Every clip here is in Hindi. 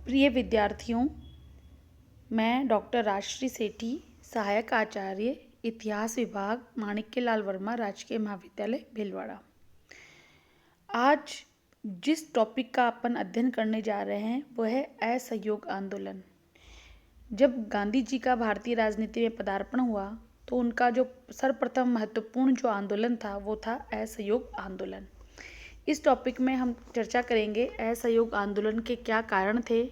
प्रिय विद्यार्थियों, मैं डॉक्टर राजश्री सेठी, सहायक आचार्य, इतिहास विभाग, माणिक्यलाल वर्मा राजकीय महाविद्यालय भीलवाड़ा। आज जिस टॉपिक का अपन अध्ययन करने जा रहे हैं वह है असहयोग आंदोलन। जब गांधी जी का भारतीय राजनीति में पदार्पण हुआ तो उनका जो सर्वप्रथम महत्वपूर्ण जो आंदोलन था वो था असहयोग आंदोलन। इस टॉपिक में हम चर्चा करेंगे असहयोग आंदोलन के क्या कारण थे,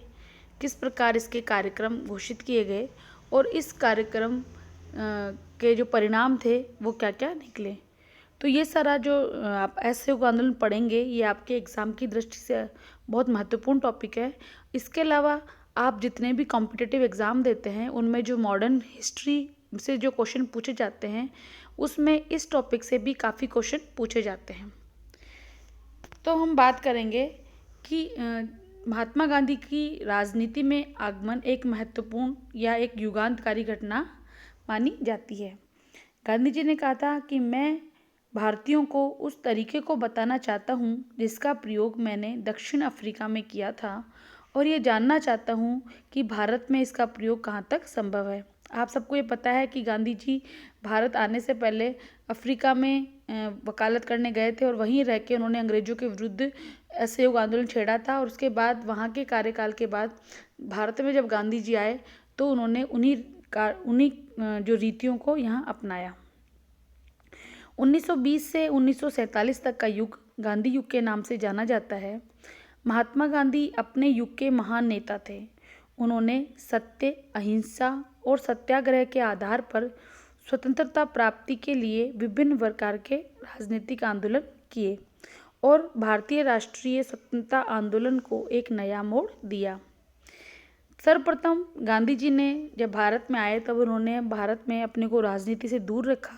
किस प्रकार इसके कार्यक्रम घोषित किए गए और इस कार्यक्रम के जो परिणाम थे वो क्या क्या निकले। तो ये सारा जो आप असहयोग आंदोलन पढ़ेंगे ये आपके एग्ज़ाम की दृष्टि से बहुत महत्वपूर्ण टॉपिक है। इसके अलावा आप जितने भी कॉम्पिटिटिव एग्ज़ाम देते हैं उनमें जो मॉडर्न हिस्ट्री से जो क्वेश्चन पूछे जाते हैं उसमें इस टॉपिक से भी काफ़ी क्वेश्चन पूछे जाते हैं। तो हम बात करेंगे कि महात्मा गांधी की राजनीति में आगमन एक महत्वपूर्ण या एक युगांतकारी घटना मानी जाती है। गांधी जी ने कहा था कि मैं भारतीयों को उस तरीके को बताना चाहता हूँ जिसका प्रयोग मैंने दक्षिण अफ्रीका में किया था और ये जानना चाहता हूँ कि भारत में इसका प्रयोग कहाँ तक संभव है। आप सबको ये पता है कि गांधी जी भारत आने से पहले अफ्रीका में वकालत करने गए थे और वहीं रह के उन्होंने अंग्रेज़ों के विरुद्ध असहयोग आंदोलन छेड़ा था और उसके बाद वहाँ के कार्यकाल के बाद भारत में जब गांधी जी आए तो उन्होंने उन्हीं जो रीतियों को यहाँ अपनाया। 1920 से 1947 तक का युग गांधी युग के नाम से जाना जाता है। महात्मा गांधी अपने युग के महान नेता थे। उन्होंने सत्य, अहिंसा और सत्याग्रह के आधार पर स्वतंत्रता प्राप्ति के लिए विभिन्न प्रकार के राजनीतिक आंदोलन किए और भारतीय राष्ट्रीय स्वतंत्रता आंदोलन को एक नया मोड़ दिया। सर्वप्रथम गांधी जी ने जब भारत में आए तब उन्होंने भारत में अपने को राजनीति से दूर रखा,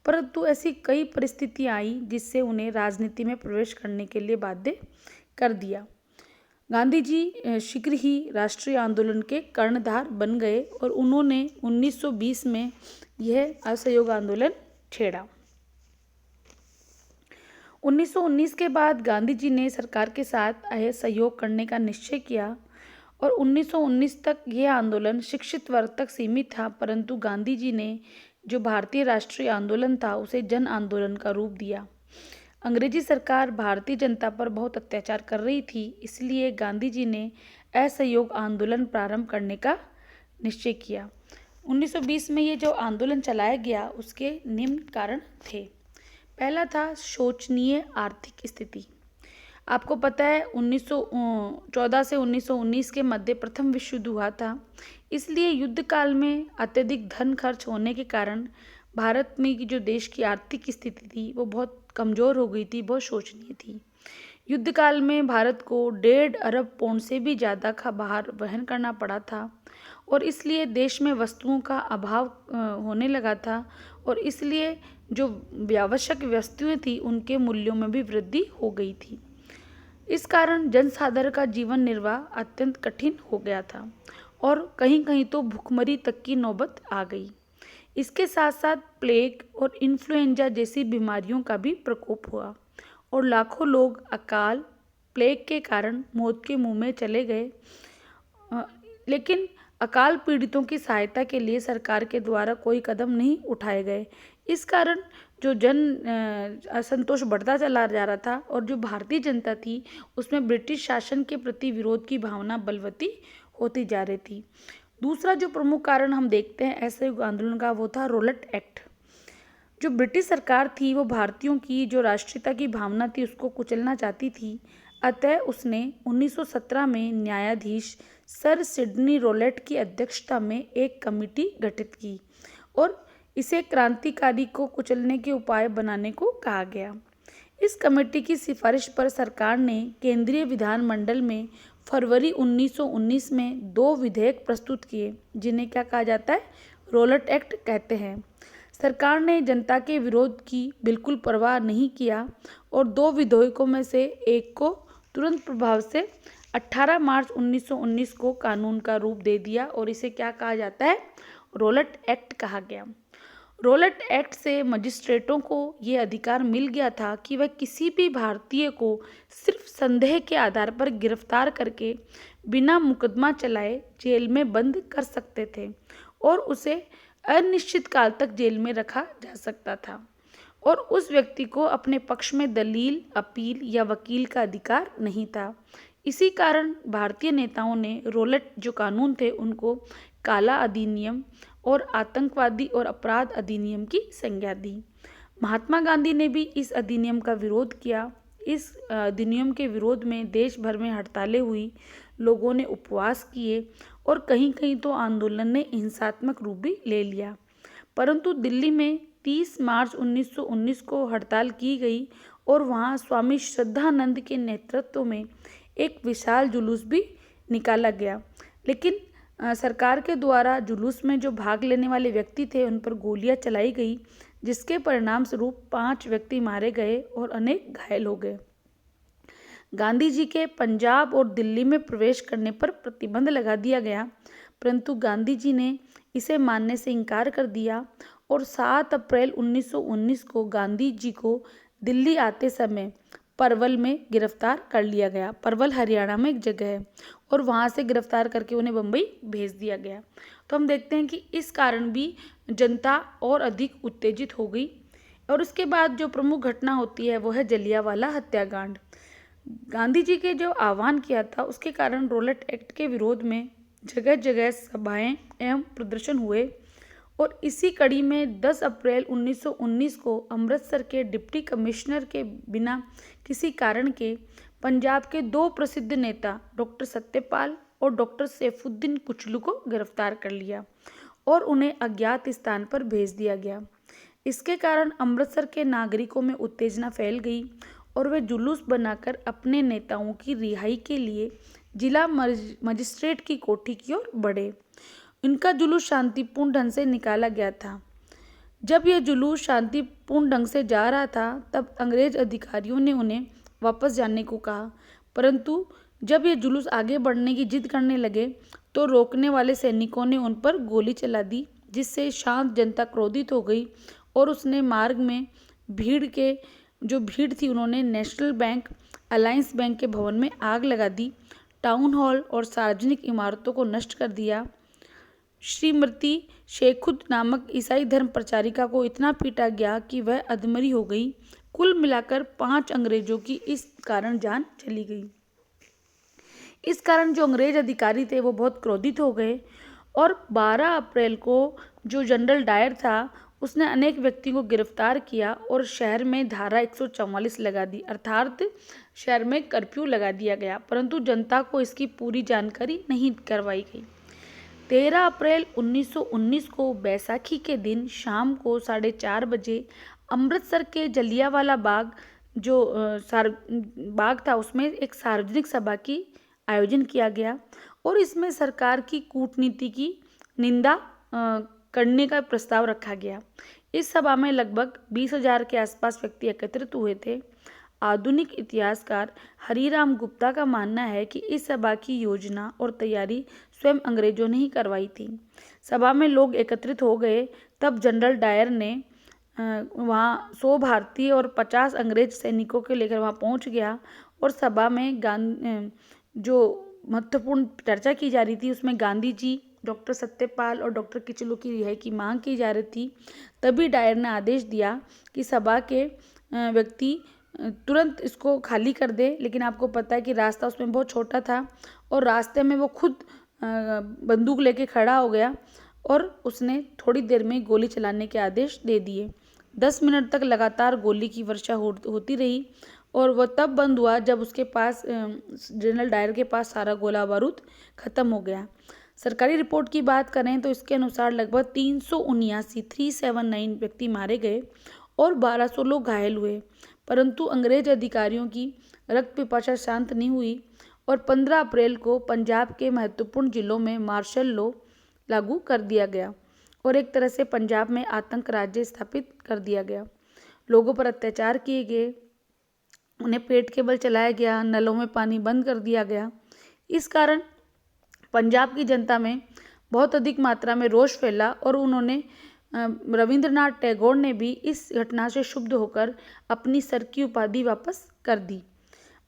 परंतु ऐसी कई परिस्थितियां आई जिससे उन्हें राजनीति में प्रवेश करने के लिए बाध्य कर दिया। गांधी जी शीघ्र ही राष्ट्रीय आंदोलन के कर्णधार बन गए और उन्होंने 1920 में यह असहयोग आंदोलन छेड़ा। 1919 के बाद गांधी जी ने सरकार के साथ सहयोग करने का निश्चय किया और 1919 तक यह आंदोलन शिक्षित वर्ग तक सीमित था, परंतु गांधी जी ने जो भारतीय राष्ट्रीय आंदोलन था उसे जन आंदोलन का रूप दिया। अंग्रेजी सरकार भारतीय जनता पर बहुत अत्याचार कर रही थी, इसलिए गांधी जी ने असहयोग आंदोलन प्रारंभ करने का निश्चय किया। 1920 में ये जो आंदोलन चलाया गया उसके निम्न कारण थे। पहला था शोचनीय आर्थिक स्थिति। आपको पता है 1914 से 1919 के मध्य प्रथम विश्व युद्ध हुआ था, इसलिए युद्ध काल में अत्यधिक धन खर्च होने के कारण भारत में की जो देश की आर्थिक स्थिति थी वो बहुत कमज़ोर हो गई थी, बहुत शोचनीय थी। युद्ध काल में भारत को 1.5 अरब पौंड से भी ज़्यादा का भार वहन करना पड़ा था और इसलिए देश में वस्तुओं का अभाव होने लगा था और इसलिए जो आवश्यक वस्तुएं थी उनके मूल्यों में भी वृद्धि हो गई थी। इस कारण जनसाधारण का जीवन निर्वाह अत्यंत कठिन हो गया था और कहीं कहीं तो भूखमरी तक की नौबत आ गई। इसके साथ साथ प्लेग और इन्फ्लुएंजा जैसी बीमारियों का भी प्रकोप हुआ और लाखों लोग अकाल, प्लेग के कारण मौत के मुंह में चले गए। लेकिन अकाल पीड़ितों की सहायता के लिए सरकार के द्वारा कोई कदम नहीं उठाए गए। इस कारण जो असंतोष बढ़ता चला जा रहा था और जो भारतीय जनता थी उसमें ब्रिटिश शासन के प्रति विरोध की भावना बलवती होती जा रही थी। दूसरा जो प्रमुख कारण हम देखते हैं असहयोग आंदोलन का वो था रोलेट एक्ट। जो ब्रिटिश सरकार थी वो भारतीयों की जो राष्ट्रीयता की भावना थी उसको कुचलना चाहती थी, अतः उसने 1917 में न्यायाधीश सर सिडनी रोलेट की अध्यक्षता में एक कमेटी गठित की और इसे क्रांतिकारी को कुचलने के उपाय बनाने को कहा गया। इस कमेटी की सिफारिश पर सरकार ने केंद्रीय विधानमंडल में फरवरी 1919 में 2 विधेयक प्रस्तुत किए जिन्हें क्या कहा जाता है, रोलेट एक्ट कहते हैं। सरकार ने जनता के विरोध की बिल्कुल परवाह नहीं किया और 2 विधेयकों में से एक को तुरंत प्रभाव से 18 मार्च 1919 को कानून का रूप दे दिया और इसे क्या कहा जाता है, रोलेट एक्ट कहा गया। रोलेट एक्ट से मजिस्ट्रेटों को ये अधिकार मिल गया था कि वह किसी भी भारतीय को सिर्फ संदेह के आधार पर गिरफ्तार करके बिना मुकदमा चलाए जेल में बंद कर सकते थे और उसे अनिश्चित काल तक जेल में रखा जा सकता था और उस व्यक्ति को अपने पक्ष में दलील, अपील या वकील का अधिकार नहीं था। इसी कारण भारतीय नेताओं ने रोलेट जो कानून थे उनको काला अधिनियम और आतंकवादी और अपराध अधिनियम की संज्ञा दी। महात्मा गांधी ने भी इस अधिनियम का विरोध किया। इस अधिनियम के विरोध में देश भर में हड़तालें हुई, लोगों ने उपवास किए और कहीं कहीं तो आंदोलन ने हिंसात्मक रूप भी ले लिया। परंतु दिल्ली में 30 मार्च 1919 को हड़ताल की गई और वहां स्वामी श्रद्धानंद के नेतृत्व में एक विशाल जुलूस भी निकाला गया। लेकिन सरकार के द्वारा जुलूस में जो भाग लेने वाले व्यक्ति थे उन पर गोलियां चलाई गई, जिसके परिणाम स्वरूप 5 व्यक्ति मारे गए और अनेक घायल हो गए। गांधी जी के पंजाब और दिल्ली में प्रवेश करने पर प्रतिबंध लगा दिया गया, परंतु गांधी जी ने इसे मानने से इनकार कर दिया और 7 अप्रैल 1919 को गांधी जी को दिल्ली आते समय परवल में गिरफ्तार कर लिया गया। परवल हरियाणा में एक जगह है और वहाँ से गिरफ्तार करके उन्हें बम्बई भेज दिया गया। तो हम देखते हैं कि इस कारण भी जनता और अधिक उत्तेजित हो गई। और उसके बाद जो प्रमुख घटना होती है वो है जलियांवाला हत्याकांड। गांधी जी के जो आह्वान किया था उसके कारण रोलेट एक्ट के विरोध में जगह जगह सभाएं एवं प्रदर्शन हुए और इसी कड़ी में 10 अप्रैल 1919 को अमृतसर के डिप्टी कमिश्नर के बिना किसी कारण के पंजाब के 2 प्रसिद्ध नेता डॉक्टर सत्यपाल और डॉक्टर सैफुद्दीन कुचलू को गिरफ्तार कर लिया और उन्हें अज्ञात स्थान पर भेज दिया गया। इसके कारण अमृतसर के नागरिकों में उत्तेजना फैल गई और वे जुलूस बनाकर अपने नेताओं की रिहाई के लिए जिला मजिस्ट्रेट की कोठी की ओर बढ़े। इनका जुलूस शांतिपूर्ण ढंग से निकाला गया था। जब यह जुलूस शांतिपूर्ण ढंग से जा रहा था तब अंग्रेज अधिकारियों ने उन्हें वापस जाने को कहा, परंतु जब यह जुलूस आगे बढ़ने की जिद करने लगे तो रोकने वाले सैनिकों ने उन पर गोली चला दी, जिससे शांत जनता क्रोधित हो गई और उसने मार्ग में भीड़ थी उन्होंने नेशनल बैंक, अलायंस बैंक के भवन में आग लगा दी, टाउन हॉल और सार्वजनिक इमारतों को नष्ट कर दिया। श्रीमती शेखुद नामक ईसाई धर्म प्रचारिका को इतना पीटा गया कि वह अधमरी हो गई। कुल मिलाकर 5 अंग्रेजों की इस कारण जान चली गई। इस कारण जो अंग्रेज अधिकारी थे वो बहुत क्रोधित हो गए और 12 अप्रैल को जो जनरल डायर था उसने अनेक व्यक्तियों को गिरफ्तार किया और शहर में धारा 144 लगा दी, अर्थात शहर में कर्फ्यू लगा दिया गया, परंतु जनता को इसकी पूरी जानकारी नहीं करवाई गई। 13 अप्रैल 1919 को बैसाखी के दिन शाम को 4:30 बजे अमृतसर के जलियांवाला बाग जो बाग था उसमें एक सार्वजनिक सभा की आयोजन किया गया और इसमें सरकार की कूटनीति की निंदा करने का प्रस्ताव रखा गया। इस सभा में लगभग 20,000 के आसपास व्यक्ति एकत्रित हुए थे। आधुनिक इतिहासकार हरिराम गुप्ता का मानना है कि इस सभा की योजना और तैयारी स्वयं अंग्रेजों ने ही करवाई थी। सभा में लोग एकत्रित हो गए तब जनरल डायर ने वहाँ 100 भारतीय और 50 अंग्रेज सैनिकों को लेकर वहाँ पहुँच गया और सभा में जो महत्वपूर्ण चर्चा की जा रही थी उसमें गांधी जी, डॉक्टर सत्यपाल और डॉक्टर किचलू की रिहाई की मांग की जा रही थी। तभी डायर ने आदेश दिया कि सभा के व्यक्ति तुरंत इसको खाली कर दे, लेकिन आपको पता है कि रास्ता उसमें बहुत छोटा था और रास्ते में वो खुद बंदूक लेके खड़ा हो गया और उसने थोड़ी देर में गोली चलाने के आदेश दे दिए। 10 मिनट तक लगातार गोली की वर्षा होती रही और वह तब बंद हुआ जब उसके पास जनरल डायर के पास सारा गोला बारूद खत्म हो गया। सरकारी रिपोर्ट की बात करें तो इसके अनुसार लगभग 379 व्यक्ति मारे गए और 1200 लोग घायल हुए, परंतु अंग्रेज अधिकारियों की रक्त पिपासा शांत नहीं हुई और 15 अप्रैल को पंजाब के महत्वपूर्ण जिलों में मार्शल लॉ लागू कर दिया गया और एक तरह से पंजाब में आतंक राज्य स्थापित कर दिया गया। लोगों पर अत्याचार किए गए, उन्हें पेट के बल चलाया गया, नलों में पानी बंद कर दिया गया। इस कारण पंजाब की जनता में बहुत अधिक मात्रा में रोष फैला और उन्होंने रविंद्रनाथ टैगोर ने भी इस घटना से क्षुब्ध होकर अपनी सर की उपाधि वापस कर दी।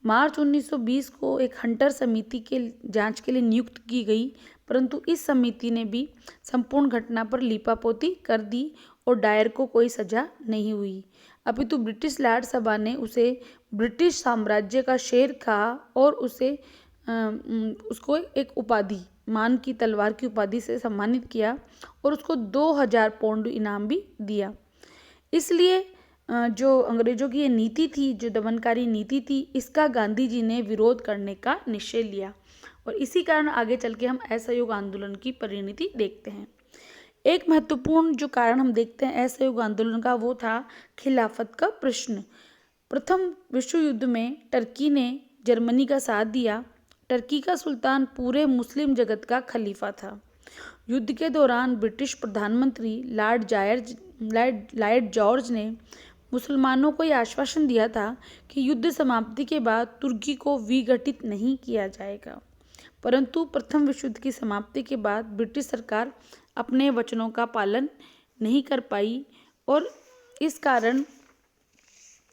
मार्च 1920 को एक हंटर समिति के जांच के लिए नियुक्त की गई, परंतु इस समिति ने भी संपूर्ण घटना पर लीपापोती कर दी और डायर को कोई सजा नहीं हुई, अपितु ब्रिटिश लॉर्ड सभा ने उसे ब्रिटिश साम्राज्य का शेर कहा और उसको एक उपाधि, मान की तलवार की उपाधि से सम्मानित किया और उसको 2000 पाउंड इनाम भी दिया। इसलिए जो अंग्रेजों की ये नीति थी, जो दमनकारी नीति थी, इसका गांधी जी ने विरोध करने का निश्चय लिया और इसी कारण आगे चल के हम असहयोग आंदोलन की परिणति देखते हैं। एक महत्वपूर्ण जो कारण हम देखते हैं असहयोग आंदोलन का, वो था खिलाफत का प्रश्न। प्रथम विश्व युद्ध में टर्की ने जर्मनी का साथ दिया। टर्की का सुल्तान पूरे मुस्लिम जगत का खलीफा था। युद्ध के दौरान ब्रिटिश प्रधानमंत्री लॉर्ड जॉर्ज ने मुसलमानों को यह आश्वासन दिया था कि युद्ध समाप्ति के बाद तुर्की को विघटित नहीं किया जाएगा, परंतु प्रथम विश्व युद्ध की समाप्ति के बाद ब्रिटिश सरकार अपने वचनों का पालन नहीं कर पाई और इस कारण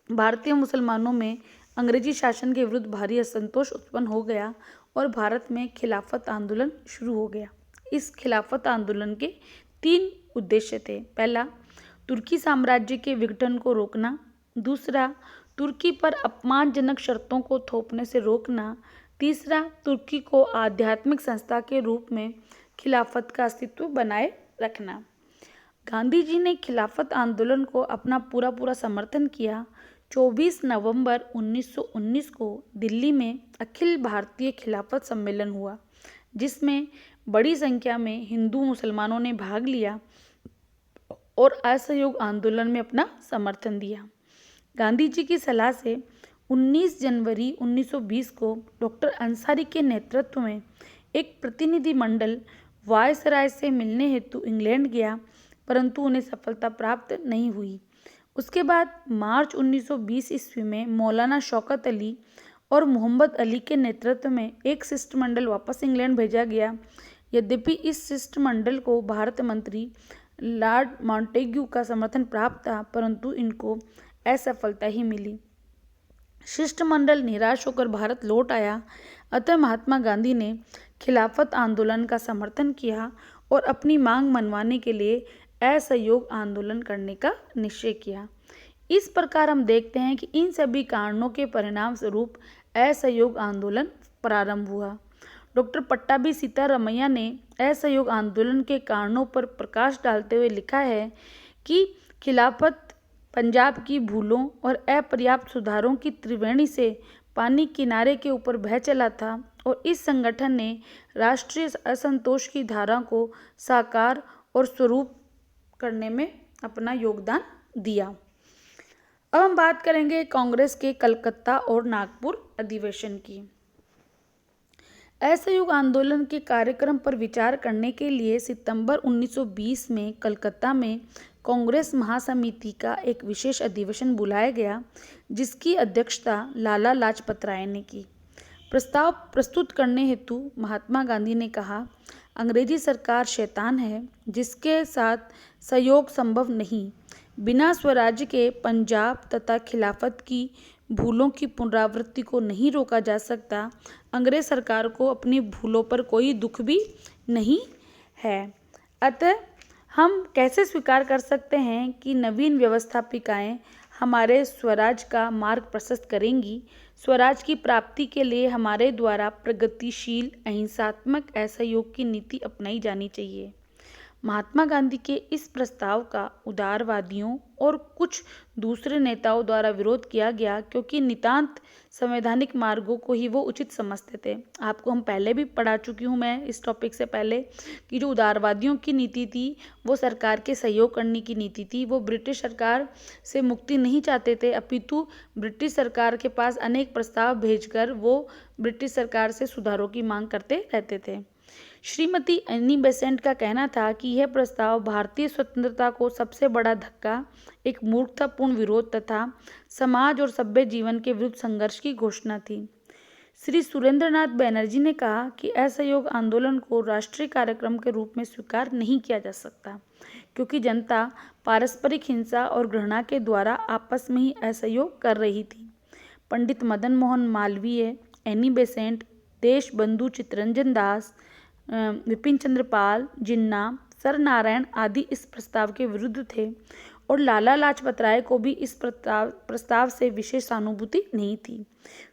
भारतीय मुसलमानों में अंग्रेजी शासन के विरुद्ध भारी असंतोष उत्पन्न हो गया और भारत में खिलाफत आंदोलन शुरू हो गया। इस खिलाफत आंदोलन के 3 उद्देश्य थे। पहला, तुर्की साम्राज्य के विघटन को रोकना। दूसरा, तुर्की पर अपमानजनक शर्तों को थोपने से रोकना। तीसरा, तुर्की को आध्यात्मिक संस्था के रूप में खिलाफत का अस्तित्व बनाए रखना। गांधी जी ने खिलाफत आंदोलन को अपना पूरा समर्थन किया। 24 नवंबर 1919 को दिल्ली में अखिल भारतीय खिलाफत सम्मेलन हुआ, जिसमें बड़ी संख्या में हिंदू मुसलमानों ने भाग लिया और असहयोग आंदोलन में अपना समर्थन दिया। गांधी जी की सलाह से 19 जनवरी 1920 को डॉक्टर अंसारी के नेतृत्व में एक प्रतिनिधि मंडल वायसराय से मिलने हेतु इंग्लैंड गया, परंतु उन्हें सफलता प्राप्त नहीं हुई। उसके बाद मार्च 1920 ईस्वी में मौलाना शौकत अली और मोहम्मद अली के नेतृत्व में एक शिष्टमंडल वापस इंग्लैंड भेजा गया। यद्यपि इस शिष्टमंडल को भारत मंत्री लॉर्ड मॉन्टेग्यू का समर्थन प्राप्त था, परंतु इनको असफलता ही मिली। शिष्टमंडल निराश होकर भारत लौट आया। अतः महात्मा गांधी ने खिलाफत आंदोलन का समर्थन किया और अपनी मांग मनवाने के लिए असहयोग आंदोलन करने का निश्चय किया। इस प्रकार हम देखते हैं कि इन सभी कारणों के परिणाम स्वरूप असहयोग आंदोलन प्रारंभ हुआ। डॉक्टर पट्टाभी सीतारमैया ने असहयोग आंदोलन के कारणों पर प्रकाश डालते हुए लिखा है कि खिलाफत पंजाब की भूलों और अपर्याप्त सुधारों की त्रिवेणी से पानी किनारे के ऊपर बह चला था और इस संगठन ने राष्ट्रीय असंतोष की धारा को साकार और स्वरूप करने में अपना योगदान दिया। अब हम बात करेंगे कांग्रेस के कलकत्ता और नागपुर अधिवेशन की। असहयोग आंदोलन के कार्यक्रम पर विचार करने के लिए सितंबर 1920 में कलकत्ता में कांग्रेस महासमिति का एक विशेष अधिवेशन बुलाया गया, जिसकी अध्यक्षता लाला लाजपत राय ने की। प्रस्ताव प्रस्तुत करने हेतु महात्मा गांधी ने कहा, अंग्रेजी सरकार शैतान है जिसके साथ सहयोग संभव नहीं। बिना स्वराज्य के पंजाब तथा खिलाफत की भूलों की पुनरावृत्ति को नहीं रोका जा सकता। अंग्रेज सरकार को अपनी भूलों पर कोई दुख भी नहीं है। अतः हम कैसे स्वीकार कर सकते हैं कि नवीन व्यवस्थापिकाएं हमारे स्वराज का मार्ग प्रशस्त करेंगी। स्वराज की प्राप्ति के लिए हमारे द्वारा प्रगतिशील अहिंसात्मक असहयोग की नीति अपनाई जानी चाहिए। महात्मा गांधी के इस प्रस्ताव का उदारवादियों और कुछ दूसरे नेताओं द्वारा विरोध किया गया, क्योंकि नितांत संवैधानिक मार्गों को ही वो उचित समझते थे। आपको हम पहले भी पढ़ा चुकी हूँ मैं इस टॉपिक से पहले कि जो उदारवादियों की नीति थी वो सरकार के सहयोग करने की नीति थी। वो ब्रिटिश सरकार से मुक्ति नहीं चाहते थे, अपितु ब्रिटिश सरकार के पास अनेक प्रस्ताव भेजकर वो ब्रिटिश सरकार से सुधारों की मांग करते रहते थे। श्रीमती एनी बेसेंट का कहना था कि यह प्रस्ताव भारतीय स्वतंत्रता को सबसे बड़ा धक्का, एक मूर्खतापूर्ण विरोध तथा समाज और सभ्य जीवन के विरुद्ध संघर्ष की घोषणा थी। श्री सुरेंद्रनाथ बैनर्जी ने कहा कि असहयोग आंदोलन को राष्ट्रीय कार्यक्रम के रूप में स्वीकार नहीं किया जा सकता, क्योंकि जनता पारस्परिक हिंसा और घृणा के द्वारा आपस में ही असहयोग कर रही थी। पंडित मदन मोहन मालवीय, एनी बेसेंट, देश बंधु चित्तरंजन दास, विपिन चंद्र पाल, जिन्ना, सर नारायण आदि इस प्रस्ताव के विरुद्ध थे और लाला लाजपत राय को भी इस प्रस्ताव से विशेष सहानुभूति नहीं थी।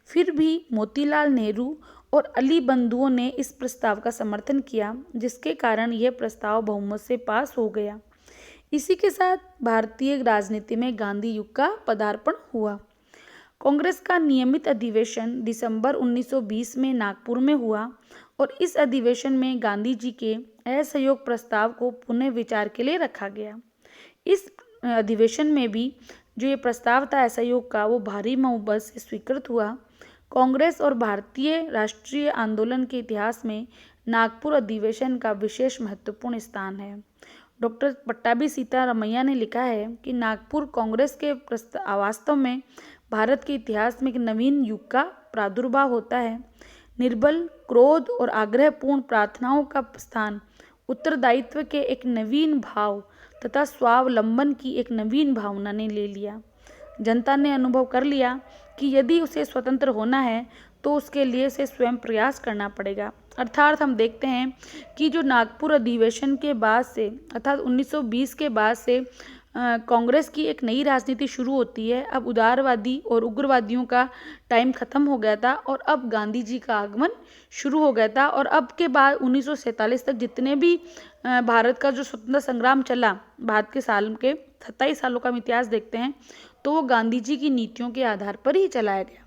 फिर भी मोतीलाल नेहरू और अली बंधुओं ने इस प्रस्ताव का समर्थन किया, जिसके कारण यह प्रस्ताव बहुमत से पास हो गया। इसी के साथ भारतीय राजनीति में गांधी युग का पदार्पण हुआ। कांग्रेस का नियमित अधिवेशन दिसंबर 1920 में नागपुर में हुआ और इस अधिवेशन में गांधी जी के असहयोग प्रस्ताव को पुनः विचार के लिए रखा गया। इस अधिवेशन में भी जो ये प्रस्ताव था असहयोग का, वो भारी बहुमत से स्वीकृत हुआ। कांग्रेस और भारतीय राष्ट्रीय आंदोलन के इतिहास में नागपुर अधिवेशन का विशेष महत्वपूर्ण स्थान है। डॉक्टर पट्टाभी सीतारमैया ने लिखा है कि नागपुर कांग्रेस के वास्तव में भारत के इतिहास में एक नवीन युग का प्रादुर्भाव होता है। निर्बल, क्रोध और आग्रहपूर्ण प्रार्थनाओं का स्थान उत्तरदायित्व के एक नवीन भाव तथा स्वावलंबन की एक नवीन भावना ने ले लिया। जनता ने अनुभव कर लिया कि यदि उसे स्वतंत्र होना है तो उसके लिए उसे स्वयं प्रयास करना पड़ेगा। अर्थात हम देखते हैं कि जो नागपुर अधिवेशन के बाद से अर्थात 1920 के बाद से कांग्रेस की एक नई राजनीति शुरू होती है। अब उदारवादी और उग्रवादियों का टाइम खत्म हो गया था और अब गांधी जी का आगमन शुरू हो गया था। और अब के बाद 1947 तक जितने भी भारत का जो स्वतंत्रता संग्राम चला, भारत के साल के 27 सालों का हम इतिहास देखते हैं, तो वो गांधी जी की नीतियों के आधार पर ही चलाया गया।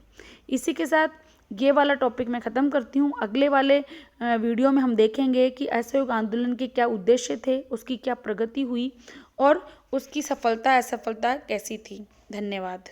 इसी के साथ ये वाला टॉपिक मैं ख़त्म करती हूँ। अगले वाले वीडियो में हम देखेंगे कि असहयोग आंदोलन के क्या उद्देश्य थे, उसकी क्या प्रगति हुई और उसकी सफलता असफलता कैसी थी। धन्यवाद।